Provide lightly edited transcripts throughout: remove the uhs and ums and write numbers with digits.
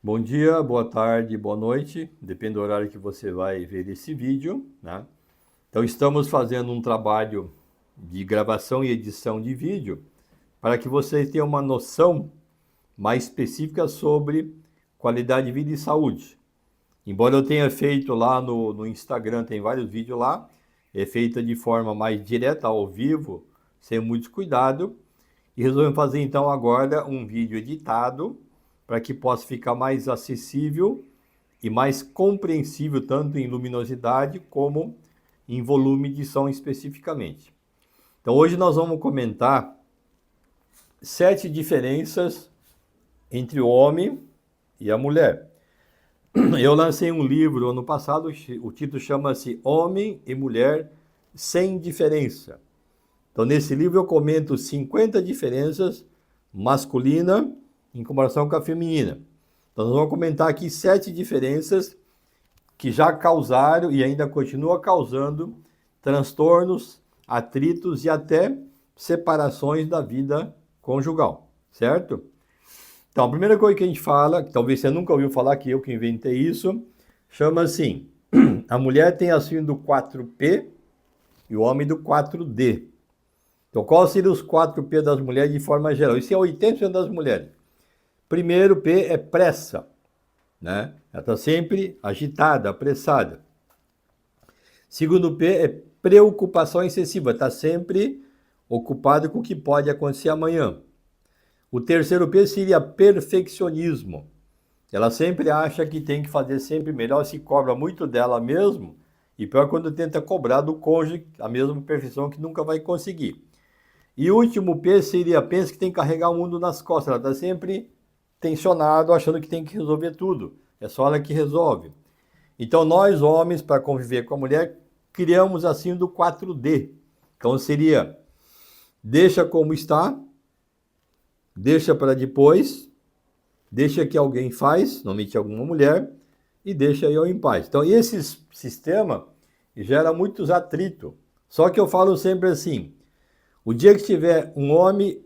Bom dia, boa tarde, boa noite, depende do horário que você vai ver esse vídeo, né? Então estamos fazendo um trabalho de gravação e edição de vídeo para que vocês tenham uma noção mais específica sobre qualidade de vida e saúde. Embora eu tenha feito lá no Instagram, tem vários vídeos lá, é feita de forma mais direta, ao vivo, sem muito cuidado, e resolvemos fazer então agora um vídeo editado para que possa ficar mais acessível e mais compreensível tanto em luminosidade como em volume de som especificamente. Então hoje nós vamos comentar 7 diferenças entre o homem e a mulher. Eu lancei um livro ano passado, o título chama-se Homem e Mulher Sem Diferença. Então nesse livro eu comento 50 diferenças masculina em comparação com a feminina. Então nós vamos comentar aqui 7 diferenças que já causaram e ainda continua causando transtornos, atritos e até separações da vida conjugal, certo? Então a primeira coisa que a gente fala, que talvez você nunca ouviu falar, que eu que inventei isso, chama assim, a mulher tem a síndrome do 4P e o homem do 4D. Então qual seriam os 4P das mulheres de forma geral? Isso é 80% das mulheres. Primeiro P é pressa, né? Ela está sempre agitada, apressada. Segundo P é preocupação excessiva, está sempre ocupado com o que pode acontecer amanhã. O terceiro P seria perfeccionismo. Ela sempre acha que tem que fazer sempre melhor, se cobra muito dela mesmo, e pior quando tenta cobrar do cônjuge a mesma perfeição que nunca vai conseguir. E o último P seria, pensa que tem que carregar o mundo nas costas, ela está sempre tensionado, achando que tem que resolver tudo. É só ela que resolve. Então, nós, homens, para conviver com a mulher, criamos assim do 4D. Então, seria, deixa como está, deixa para depois, deixa que alguém faz, normalmente alguma mulher, e deixa eu em paz. Então, esse sistema gera muitos atritos. Só que eu falo sempre assim, o dia que tiver um homem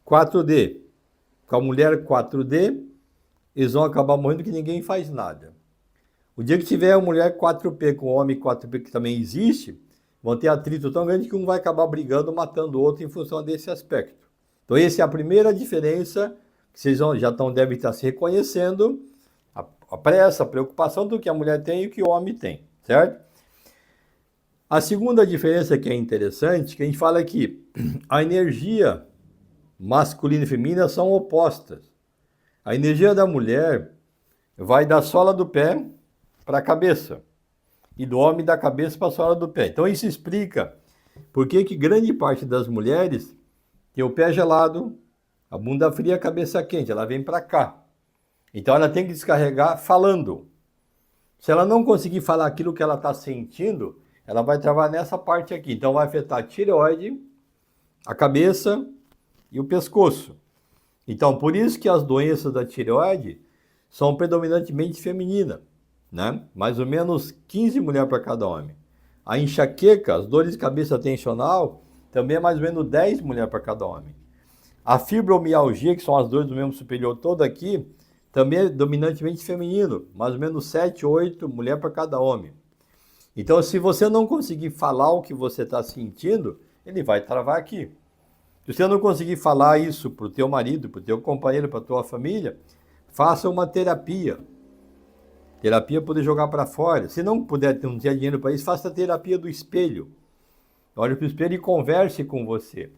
4D, com a mulher 4D, eles vão acabar morrendo que ninguém faz nada. O dia que tiver a mulher 4P com o homem 4P, que também existe, vão ter atrito tão grande que um vai acabar brigando, matando o outro em função desse aspecto. Então essa é a primeira diferença que vocês devem estar se reconhecendo, a pressa, a preocupação do que a mulher tem e o que o homem tem, certo? A segunda diferença que é interessante, que a gente fala que a energia masculina e feminina são opostas. A energia da mulher vai da sola do pé para a cabeça e do homem da cabeça para a sola do pé. Então isso explica por que grande parte das mulheres tem o pé gelado, a bunda fria, a cabeça quente, ela vem para cá. Então ela tem que descarregar falando. Se ela não conseguir falar aquilo que ela está sentindo, ela vai travar nessa parte aqui. Então vai afetar a tireoide, a cabeça e o pescoço. Então, por isso que as doenças da tireoide são predominantemente femininas, né? Mais ou menos 15 mulheres para cada homem. A enxaqueca, as dores de cabeça tensional, também é mais ou menos 10 mulheres para cada homem. A fibromialgia, que são as dores do membro superior todo aqui, também é dominantemente feminino, mais ou menos 7, 8 mulheres para cada homem. Então, se você não conseguir falar o que você está sentindo, ele vai travar aqui. Se você não conseguir falar isso para o teu marido, para o teu companheiro, para a tua família, faça uma terapia. Terapia poder jogar para fora. Se não puder, não tiver dinheiro para isso, faça a terapia do espelho. Olhe para o espelho e converse com você.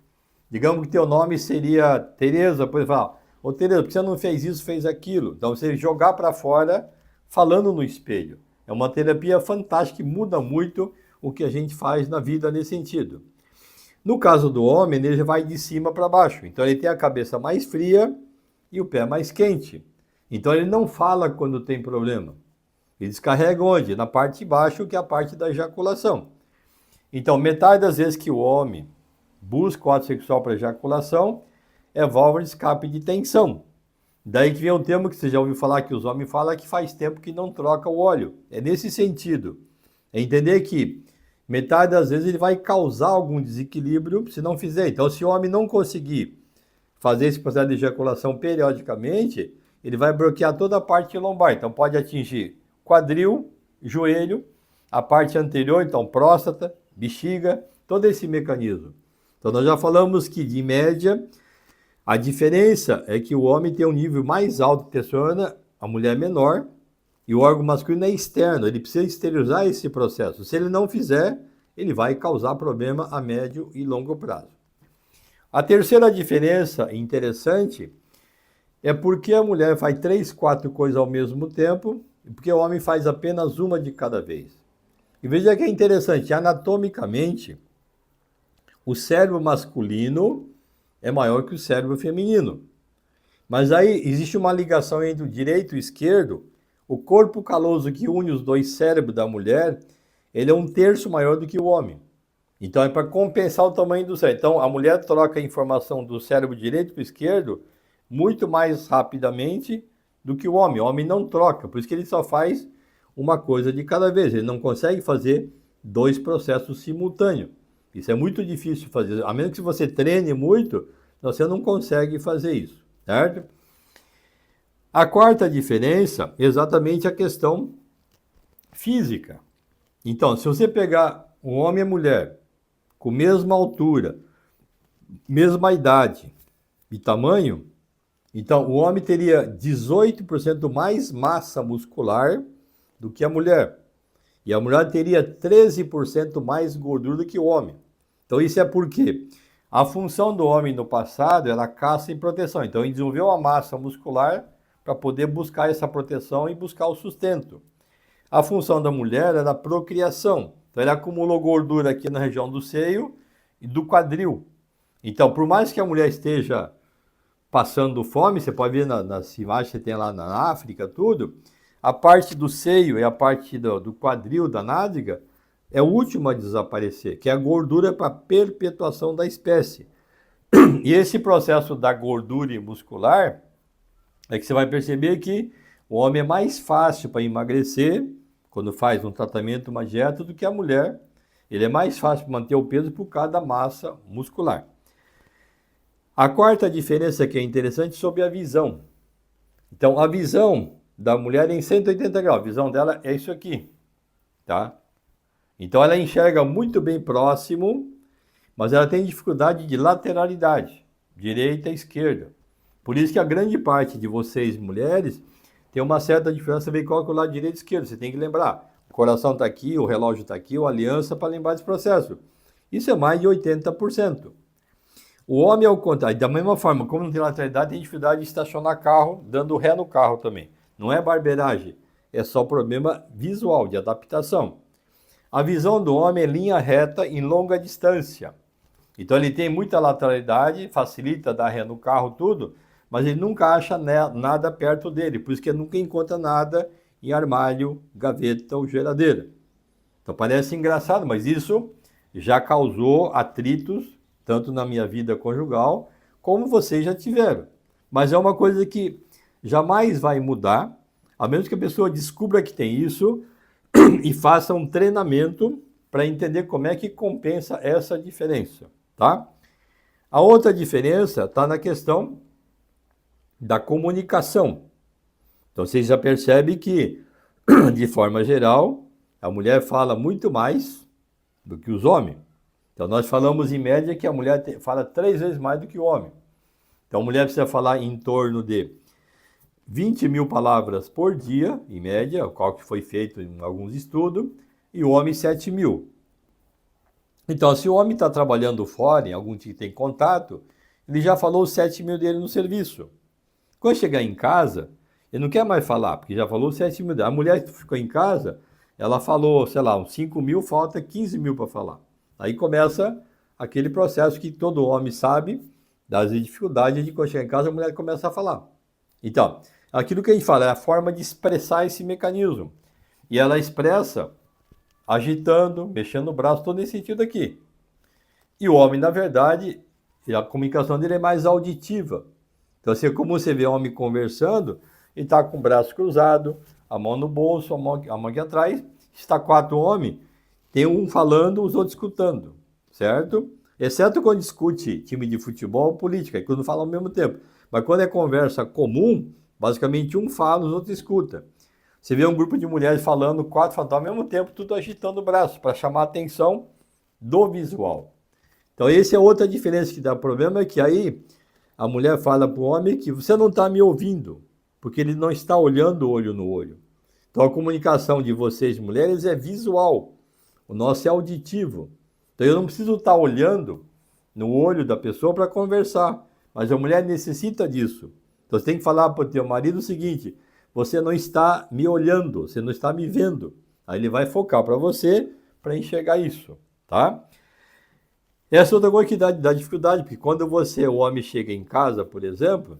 Digamos que teu nome seria Tereza, depois fala, ô Tereza, por que você não fez isso, fez aquilo? Então você jogar para fora falando no espelho. É uma terapia fantástica que muda muito o que a gente faz na vida nesse sentido. No caso do homem, ele vai de cima para baixo. Então ele tem a cabeça mais fria e o pé mais quente. Então ele não fala quando tem problema. Ele descarrega onde? Na parte de baixo, que é a parte da ejaculação. Então metade das vezes que o homem busca o ato sexual para ejaculação é válvula de escape de tensão. Daí que vem um termo que você já ouviu falar, que os homens falam, que faz tempo que não troca o óleo. É nesse sentido. É entender que metade das vezes ele vai causar algum desequilíbrio se não fizer. Então, se o homem não conseguir fazer esse processo de ejaculação periodicamente, ele vai bloquear toda a parte lombar. Então pode atingir quadril, joelho, a parte anterior, então próstata, bexiga, todo esse mecanismo. Então nós já falamos que, de média, a diferença é que o homem tem um nível mais alto de testosterona, a mulher menor, e o órgão masculino é externo, ele precisa exteriorizar esse processo. Se ele não fizer, ele vai causar problema a médio e longo prazo. A terceira diferença interessante é porque a mulher faz 3, 4 coisas ao mesmo tempo, e porque o homem faz apenas uma de cada vez. E veja que é interessante, anatomicamente, o cérebro masculino é maior que o cérebro feminino. Mas aí existe uma ligação entre o direito e o esquerdo. O corpo caloso que une os dois cérebros da mulher, ele é 1/3 maior do que o homem. Então é para compensar o tamanho do cérebro. Então a mulher troca a informação do cérebro direito para o esquerdo muito mais rapidamente do que o homem. O homem não troca, por isso que ele só faz uma coisa de cada vez. Ele não consegue fazer 2 processos simultâneos. Isso é muito difícil de fazer. A menos que você treine muito, você não consegue fazer isso, certo? A quarta diferença é exatamente a questão física. Então, se você pegar um homem e mulher com mesma altura, mesma idade e tamanho, então o homem teria 18% mais massa muscular do que a mulher. E a mulher teria 13% mais gordura do que o homem. Então isso é porque a função do homem no passado era caça e proteção. Então ele desenvolveu a massa muscular para poder buscar essa proteção e buscar o sustento. A função da mulher era a procriação. Então ele acumulou gordura aqui na região do seio e do quadril. Então, por mais que a mulher esteja passando fome, você pode ver nas imagens que tem lá na África, tudo, a parte do seio e a parte do quadril, da nádega, é a última a desaparecer, que é a gordura para perpetuação da espécie. E esse processo da gordura muscular é que você vai perceber que o homem é mais fácil para emagrecer quando faz um tratamento, uma dieta, do que a mulher. Ele é mais fácil para manter o peso por causa da massa muscular. A quarta diferença que é interessante é sobre a visão. Então, a visão da mulher é em 180 graus. A visão dela é isso aqui, tá? Então, ela enxerga muito bem próximo, mas ela tem dificuldade de lateralidade, direita e esquerda. Por isso que a grande parte de vocês, mulheres, tem uma certa diferença ver qual que é o lado direito e esquerdo. Você tem que lembrar, o coração está aqui, o relógio está aqui, a aliança para lembrar desse processo. Isso é mais de 80%. O homem é o contrário. Da mesma forma, como não tem lateralidade, tem dificuldade de estacionar carro, dando ré no carro também. Não é barbeiragem, é só problema visual, de adaptação. A visão do homem é linha reta em longa distância. Então ele tem muita lateralidade, facilita dar ré no carro, tudo, mas ele nunca acha nada perto dele, por isso que ele nunca encontra nada em armário, gaveta ou geladeira. Então parece engraçado, mas isso já causou atritos, tanto na minha vida conjugal, como vocês já tiveram. Mas é uma coisa que jamais vai mudar, a menos que a pessoa descubra que tem isso e faça um treinamento para entender como é que compensa essa diferença, tá? A outra diferença está na questão da comunicação. Então vocês já percebem que, de forma geral, a mulher fala muito mais do que os homens. Então nós falamos em média que a mulher fala 3 vezes mais do que o homem. Então a mulher precisa falar em torno de 20 mil palavras por dia, em média, o cálculo foi feito em alguns estudos, e o homem 7 mil. Então, se o homem está trabalhando fora, em algum tipo tem contato, ele já falou os 7 mil dele no serviço. Quando chegar em casa, ele não quer mais falar, porque já falou os 7 mil dele. A mulher que ficou em casa, ela falou, sei lá, uns 5 mil, falta 15 mil para falar. Aí começa aquele processo que todo homem sabe, das dificuldades de quando chegar em casa, a mulher começa a falar. Então, aquilo que a gente fala é a forma de expressar esse mecanismo. E ela expressa agitando, mexendo o braço, todo nesse sentido aqui. E o homem, na verdade, a comunicação dele é mais auditiva. Então, assim, como você vê o homem conversando, ele está com o braço cruzado, a mão no bolso, a mão aqui atrás. Está 4 homens, tem um falando, os outros escutando, certo? Exceto quando discute time de futebol ou política, que não fala ao mesmo tempo. Mas quando é conversa comum, Basicamente, um fala, os outros escutam. Você vê um grupo de mulheres falando, 4 falando, ao mesmo tempo, tudo agitando o braço, para chamar a atenção do visual. Então, essa é outra diferença que dá problema, é que aí a mulher fala para o homem que você não está me ouvindo, porque ele não está olhando olho no olho. Então, a comunicação de vocês, mulheres, é visual. O nosso é auditivo. Então, eu não preciso estar olhando no olho da pessoa para conversar, mas a mulher necessita disso. Então, você tem que falar para o teu marido o seguinte: você não está me olhando, você não está me vendo. Aí ele vai focar para você para enxergar isso, tá? Essa é outra coisa que dá dificuldade, porque quando você, o homem, chega em casa, por exemplo,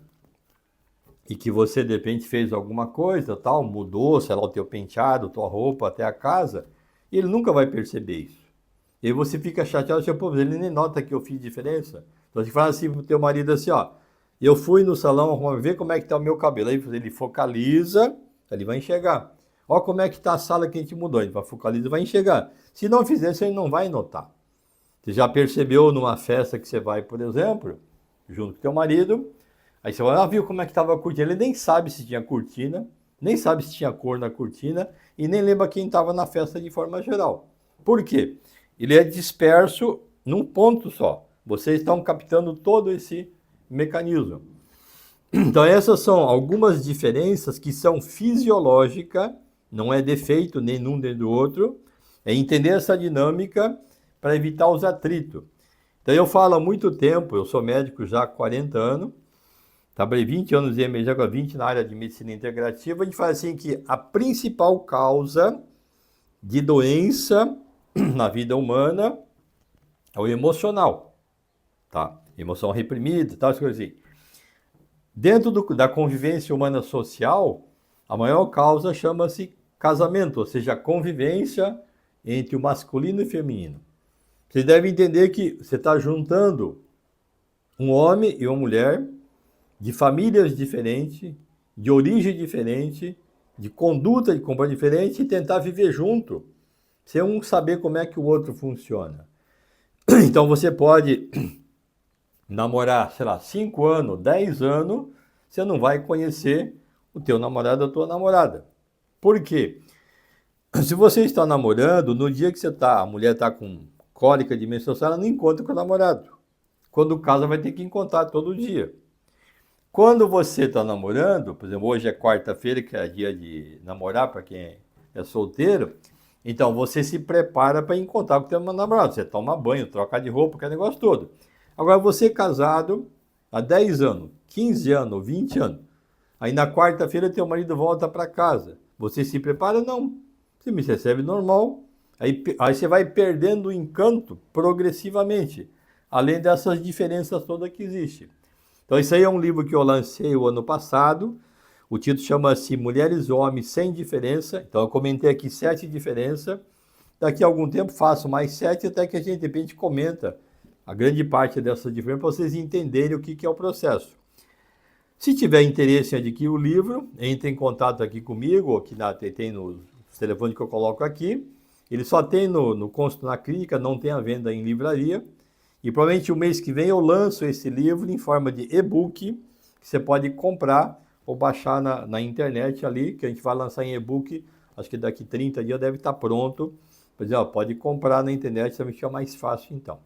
e que você de repente fez alguma coisa, tal, mudou, sei lá, o teu penteado, tua roupa, até a casa, ele nunca vai perceber isso. E aí você fica chateado, tipo, pô, ele nem nota que eu fiz diferença. Então você fala assim pro teu marido assim, ó, eu fui no salão, vamos ver como é que tá o meu cabelo. Aí ele focaliza, ele vai enxergar. Ó como é que tá a sala que a gente mudou, ele vai focalizar e vai enxergar. Se não fizer isso, ele não vai notar. Você já percebeu numa festa que você vai, por exemplo, junto com teu marido, aí você vai, viu como é que estava a cortina? Ele nem sabe se tinha cortina, nem sabe se tinha cor na cortina e nem lembra quem estava na festa de forma geral. Por quê? Ele é disperso num ponto só. Vocês estão captando todo esse mecanismo. Então essas são algumas diferenças que são fisiológicas, não é defeito nenhum dentro do outro, é entender essa dinâmica para evitar os atritos. Então eu falo há muito tempo, eu sou médico já há 40 anos, trabalhei 20 anos em MD, agora 20 na área de medicina integrativa, a gente fala assim que a principal causa de doença na vida humana é o emocional, tá? Emoção reprimida, tal, as coisas assim. Dentro da convivência humana social, a maior causa chama-se casamento, ou seja, a convivência entre o masculino e o feminino. Vocês devem entender que você está juntando um homem e uma mulher de famílias diferentes, de origem diferente, de conduta de comportamento diferente e tentar viver junto, sem um saber como é que o outro funciona. Então você pode namorar, sei lá, 5 anos, 10 anos, você não vai conhecer o teu namorado ou a tua namorada. Por quê? Se você está namorando, no dia que a mulher está com cólica de menstruação, ela não encontra com o namorado. Quando casa, vai ter que encontrar todo dia. Quando você está namorando, por exemplo, hoje é quarta-feira, que é dia de namorar para quem é solteiro, então você se prepara para encontrar com o teu namorado. Você toma banho, troca de roupa, aquele negócio todo. Agora, você casado há 10 anos, 15 anos, 20 anos, aí na quarta-feira teu marido volta para casa. Você se prepara? Não. Você me recebe normal. Aí você vai perdendo o encanto progressivamente, além dessas diferenças todas que existem. Então, isso aí é um livro que eu lancei o ano passado. O título chama-se Mulheres e Homens Sem Diferença. Então, eu comentei aqui 7 diferenças. Daqui a algum tempo faço mais 7, até que a gente, de repente, comenta a grande parte dessas diferenças para vocês entenderem o que é o processo. Se tiver interesse em adquirir o livro, entre em contato aqui comigo, que tem no telefone que eu coloco aqui. Ele só tem no consulto na clínica, não tem a venda em livraria. E provavelmente o mês que vem eu lanço esse livro em forma de e-book, que você pode comprar ou baixar na internet ali, que a gente vai lançar em e-book, acho que daqui 30 dias deve estar pronto. Por exemplo, pode comprar na internet, também fica mais fácil então.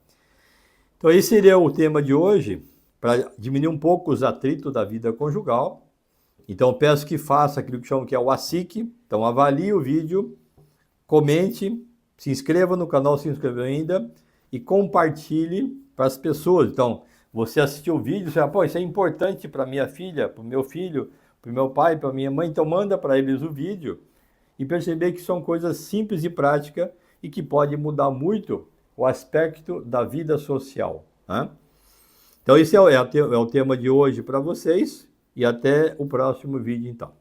Então esse seria o tema de hoje, para diminuir um pouco os atritos da vida conjugal. Então eu peço que faça aquilo que chamam que é o ASIC. Então avalie o vídeo, comente, se inscreva no canal se inscreveu ainda e compartilhe para as pessoas. Então, você assistiu o vídeo, você fala, pô, isso é importante para minha filha, para o meu filho, para o meu pai, para a minha mãe, então manda para eles o vídeo e perceber que são coisas simples e práticas e que pode mudar muito o aspecto da vida social, né? Então, esse é o tema de hoje para vocês e até o próximo vídeo, então.